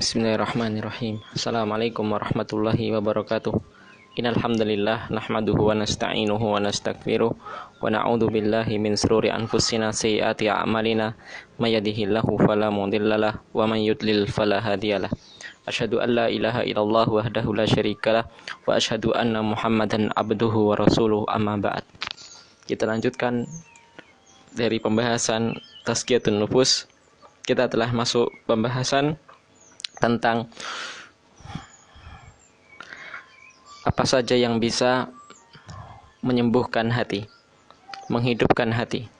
Bismillahirrahmanirrahim. Assalamualaikum warahmatullahi wabarakatuh. Innal hamdalillah nahmaduhu wa nasta'inuhu wa nastaghfiruh wa na'udzu billahi min shururi anfusina sayyiati a'malina may yahdihillahu fala mudhillalah wa may yudlil fala hadiyalah. Asyhadu an la ilaha illallah wahdahu la syarikalah wa asyhadu anna Muhammadan abduhu wa rasuluh, amma ba'd. Kita lanjutkan dari pembahasan Tazkiyatun Nufus. Kita telah masuk pembahasan tentang apa saja yang bisa menyembuhkan hati, menghidupkan hati.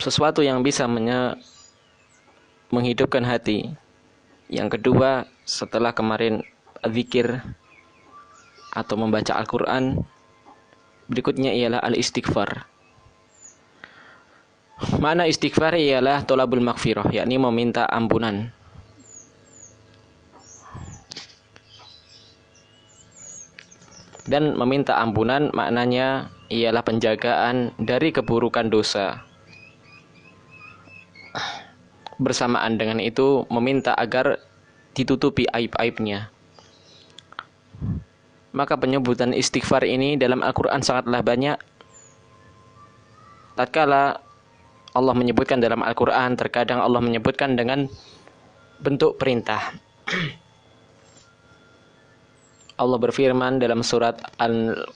Sesuatu yang bisa menghidupkan hati. Yang kedua, setelah kemarin zikir atau membaca Al-Quran, berikutnya ialah al-istighfar. Mana istighfar ialah tolabul maghfirah, yakni meminta ampunan. Dan meminta ampunan maknanya ialah penjagaan dari keburukan dosa. Bersamaan dengan itu meminta agar ditutupi aib-aibnya. Maka penyebutan istighfar ini dalam Al-Quran sangatlah banyak. Tatkala Allah menyebutkan dalam Al-Quran, terkadang Allah menyebutkan dengan bentuk perintah. Allah berfirman dalam surat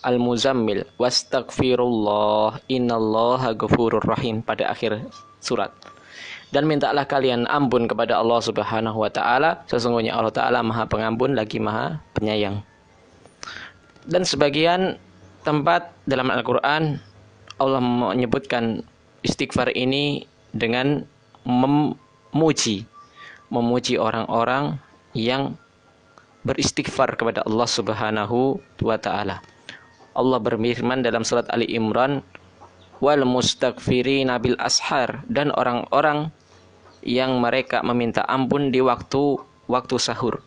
Al-Muzammil, wastaghfirullah innallaha ghafurur rahim, pada akhir surat. Dan mintalah kalian ampun kepada Allah Subhanahu wa taala, sesungguhnya Allah taala Maha Pengampun lagi Maha Penyayang. Dan sebagian tempat dalam Al-Quran Allah menyebutkan istighfar ini dengan memuji orang-orang yang beristighfar kepada Allah Subhanahu wa taala. Allah berfirman dalam surat Ali Imran, wal mustaghfirina bil ashar, dan orang-orang yang mereka meminta ampun di waktu sahur.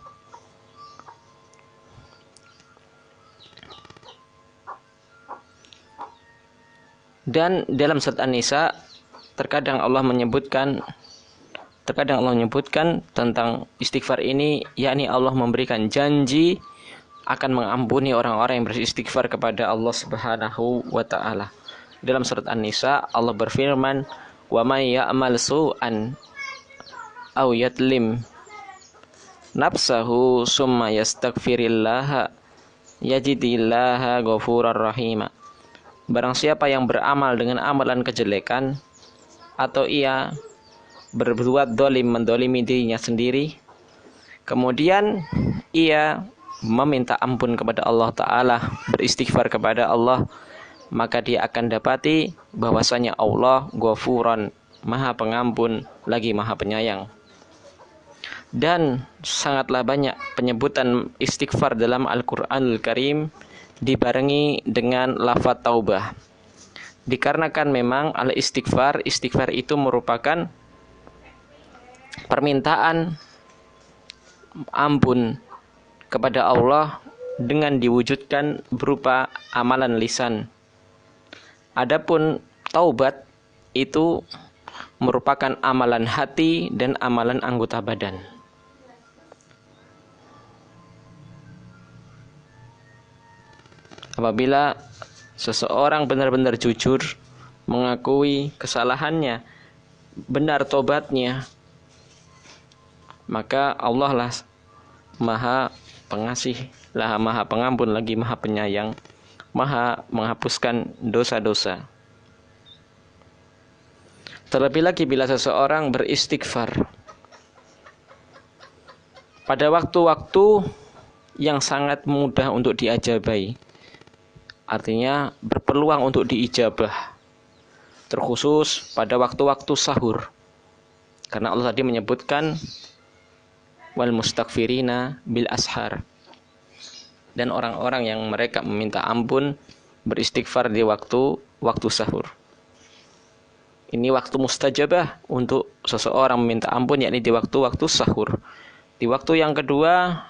Dan dalam surat An-Nisa terkadang Allah menyebutkan tentang istighfar ini, yakni Allah memberikan janji akan mengampuni orang-orang yang beristighfar kepada Allah Subhanahu wa taala. Dalam surat An-Nisa Allah berfirman, wa may ya'mal su'an aw yatlim nafsahu summa yastaghfirillaha yajidillaha ghafurar rahima. Barang siapa yang beramal dengan amalan kejelekan, atau ia berbuat mendolimi dirinya sendiri, kemudian ia meminta ampun kepada Allah Ta'ala, beristighfar kepada Allah, maka dia akan dapati bahwasanya Allah Ghafuran, Maha Pengampun lagi Maha Penyayang. Dan sangatlah banyak penyebutan istighfar dalam Al-Quranul Karim dibarengi dengan lafaz taubah. Dikarenakan memang istighfar itu merupakan permintaan ampun kepada Allah dengan diwujudkan berupa amalan lisan. Adapun taubat itu merupakan amalan hati dan amalan anggota badan. Apabila seseorang benar-benar jujur mengakui kesalahannya, benar tobatnya, maka Allah lah Maha Pengasih, lah Maha Pengampun lagi Maha Penyayang, Maha menghapuskan dosa-dosa. Terlebih lagi bila seseorang beristighfar pada waktu-waktu yang sangat mudah untuk diajabai, artinya berpeluang untuk diijabah, terkhusus pada waktu-waktu sahur. Karena Allah tadi menyebutkan wal mustaghfirina bil ashar, dan orang-orang yang mereka meminta ampun beristighfar di waktu sahur. Ini waktu mustajabah untuk seseorang meminta ampun, yakni di waktu-waktu sahur. Di waktu yang kedua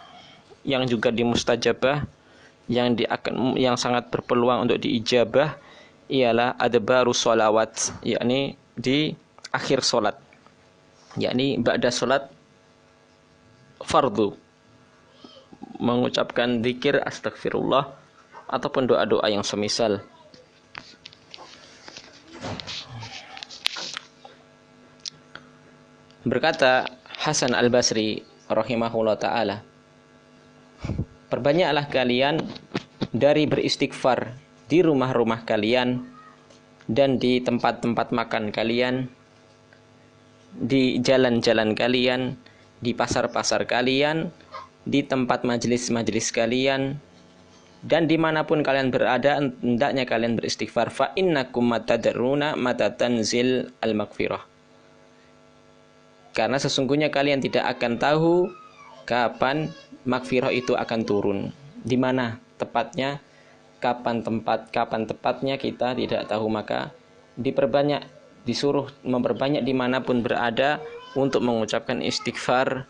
yang juga dimustajabah, yang sangat berpeluang untuk diijabah, ialah adbarus sholawat, yakni di akhir sholat. yakni ba'da salat fardu, mengucapkan zikir astagfirullah ataupun doa-doa yang semisal. Berkata Hasan Al-Basri rahimahullah ta'ala, perbanyaklah kalian dari beristighfar di rumah-rumah kalian dan di tempat-tempat makan kalian, di jalan-jalan kalian, di pasar-pasar kalian, di tempat majelis-majelis kalian, dan dimanapun kalian berada, hendaknya kalian beristighfar. Fa innakum matadruna mata tanzil al-maghfirah. Karena sesungguhnya kalian tidak akan tahu kapan maghfirah itu akan turun. Di mana tepatnya, kapan tepatnya kita tidak tahu, maka diperbanyak, disuruh memperbanyak dimanapun berada untuk mengucapkan istighfar.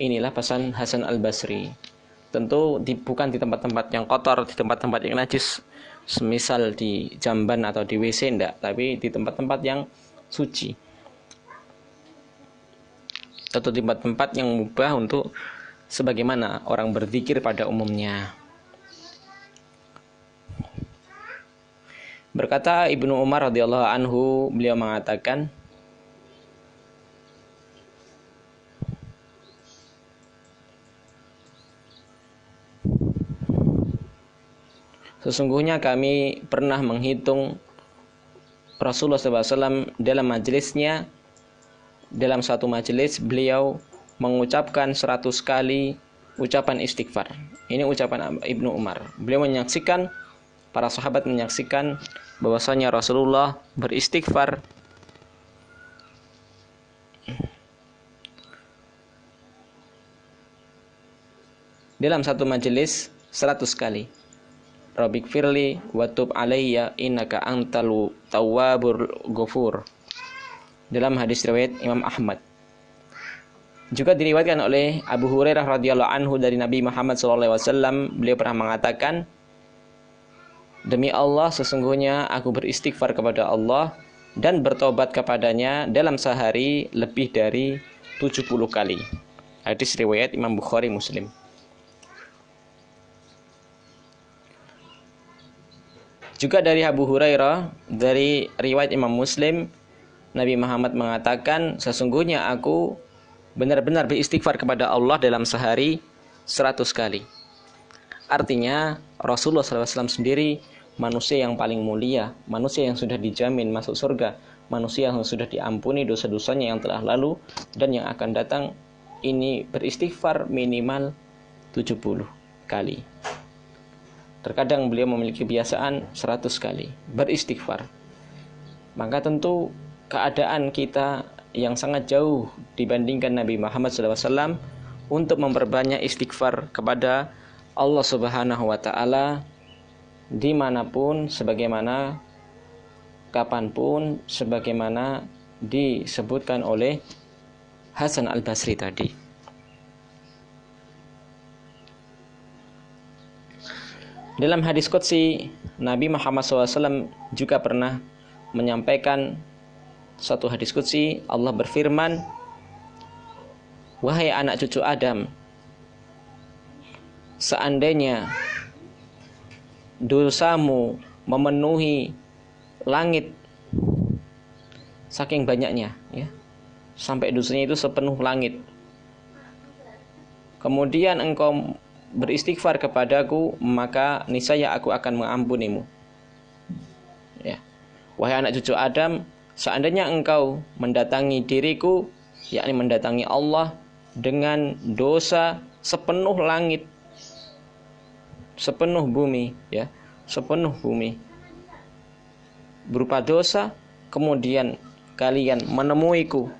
Inilah pesan Hasan Al-Basri. Tentu bukan di tempat-tempat yang kotor, di tempat-tempat yang najis, semisal di jamban atau di WC, enggak, tapi di tempat-tempat yang suci atau tempat-tempat yang mubah untuk sebagaimana orang berzikir pada umumnya. Berkata Ibnu Umar radhiyallahu anhu, beliau mengatakan, sesungguhnya kami pernah menghitung Rasulullah SAW dalam majelisnya. Dalam satu majelis beliau mengucapkan 100 kali ucapan istighfar. Ini ucapan Ibnu Umar. Beliau menyaksikan, para sahabat menyaksikan bahwasanya Rasulullah beristighfar dalam satu majelis 100 kali. Rabbik firli wa tub alayya innaka antal tawwabur ghafur. Dalam hadis riwayat Imam Ahmad. Juga diriwayatkan oleh Abu Hurairah radhiyallahu anhu dari Nabi Muhammad SAW, beliau pernah mengatakan, demi Allah sesungguhnya aku beristighfar kepada Allah dan bertobat kepadanya dalam sehari lebih dari 70 kali. Hadis riwayat Imam Bukhari Muslim. Juga dari Abu Hurairah, dari riwayat Imam Muslim, Nabi Muhammad mengatakan, sesungguhnya aku benar-benar beristighfar kepada Allah dalam sehari 100 kali. Artinya Rasulullah SAW sendiri manusia yang paling mulia, manusia yang sudah dijamin masuk surga, manusia yang sudah diampuni dosa-dosanya yang telah lalu dan yang akan datang, ini beristighfar minimal 70 kali. Terkadang beliau memiliki kebiasaan 100 kali beristighfar. Maka tentu keadaan kita yang sangat jauh dibandingkan Nabi Muhammad SAW untuk memperbanyak istighfar kepada Allah Subhanahu wa Ta'ala dimanapun, sebagaimana kapanpun, sebagaimana disebutkan oleh Hasan Al-Basri tadi. Dalam hadis qudsi, Nabi Muhammad SAW juga pernah menyampaikan satu hadis qudsi. Allah berfirman, wahai anak cucu Adam, seandainya dosamu memenuhi langit saking banyaknya, ya, sampai dosanya itu sepenuh langit, kemudian engkau beristighfar kepadaku, maka niscaya aku akan mengampunimu. Ya. Wahai anak cucu Adam, seandainya engkau mendatangi diriku, yakni mendatangi Allah dengan dosa sepenuh langit, sepenuh bumi, ya, sepenuh bumi, berupa dosa, kemudian kalian menemuiku,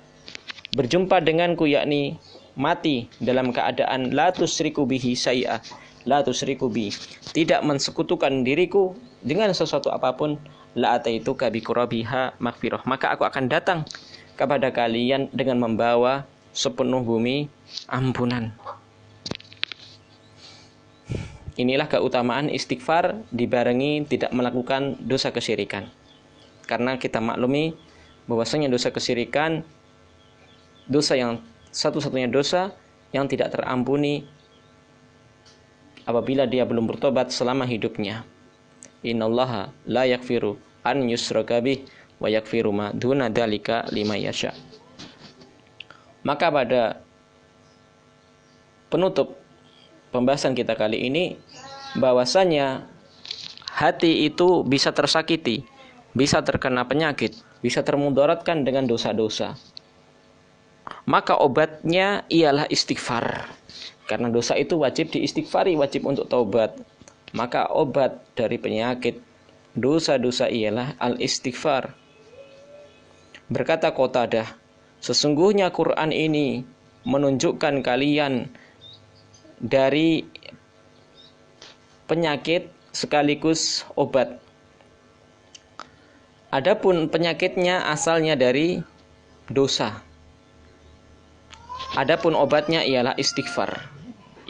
berjumpa denganku, yakni mati dalam keadaan la tusyriku bihi syai'a, la tusyriku bi, tidak mensekutukan diriku dengan sesuatu apapun, la ataituka bi qurabiha maghfirah, maka aku akan datang kepada kalian dengan membawa sepenuh bumi ampunan. Inilah keutamaan istighfar dibarengi tidak melakukan dosa kesyirikan. Karena kita maklumi bahwasanya dosa kesyirikan dosa yang satu-satunya dosa yang tidak terampuni apabila dia belum bertobat selama hidupnya. Innallaha la yaghfiru an yushraka bih wa yaghfiru ma duna dzalika liman yasha. Maka pada penutup pembahasan kita kali ini, bahwasanya hati itu bisa tersakiti, bisa terkena penyakit, bisa termudaratkan dengan dosa-dosa. Maka obatnya ialah istighfar. Karena dosa itu wajib diistighfari, wajib untuk taubat. Maka obat dari penyakit dosa-dosa ialah al-istighfar. Berkata Qatadah, sesungguhnya Quran ini menunjukkan kalian dari penyakit sekaligus obat. Adapun penyakitnya asalnya dari dosa. Adapun obatnya ialah istighfar.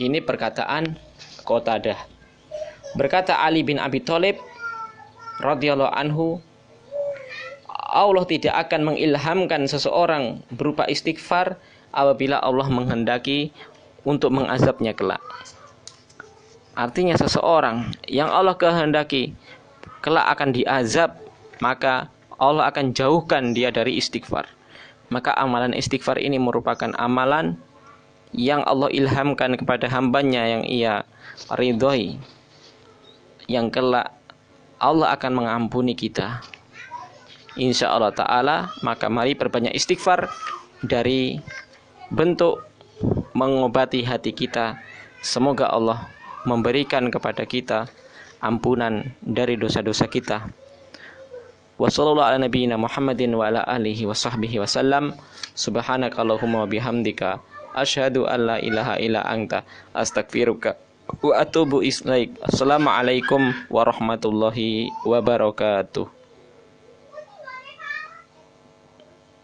Ini perkataan Qatadah. Berkata Ali bin Abi Thalib radhiyallahu anhu, Allah tidak akan mengilhamkan seseorang berupa istighfar apabila Allah menghendaki untuk mengazabnya kelak. Artinya seseorang yang Allah kehendaki kelak akan diazab, maka Allah akan jauhkan dia dari istighfar. Maka amalan istighfar ini merupakan amalan yang Allah ilhamkan kepada hambanya yang ia ridhoi, yang kelak Allah akan mengampuni kita, insya Allah ta'ala. Maka mari perbanyak istighfar dari bentuk mengobati hati kita. Semoga Allah memberikan kepada kita ampunan dari dosa-dosa kita. Wa sallallahu ala nabiyyina Muhammadin wa ala alihi wa sahbihi wa sallam. Subhanakallahumma wa bihamdika asyhadu an la ilaha illa anta astaghfiruka wa atubu ilaik. Assalamualaikum warahmatullahi wabarakatuh.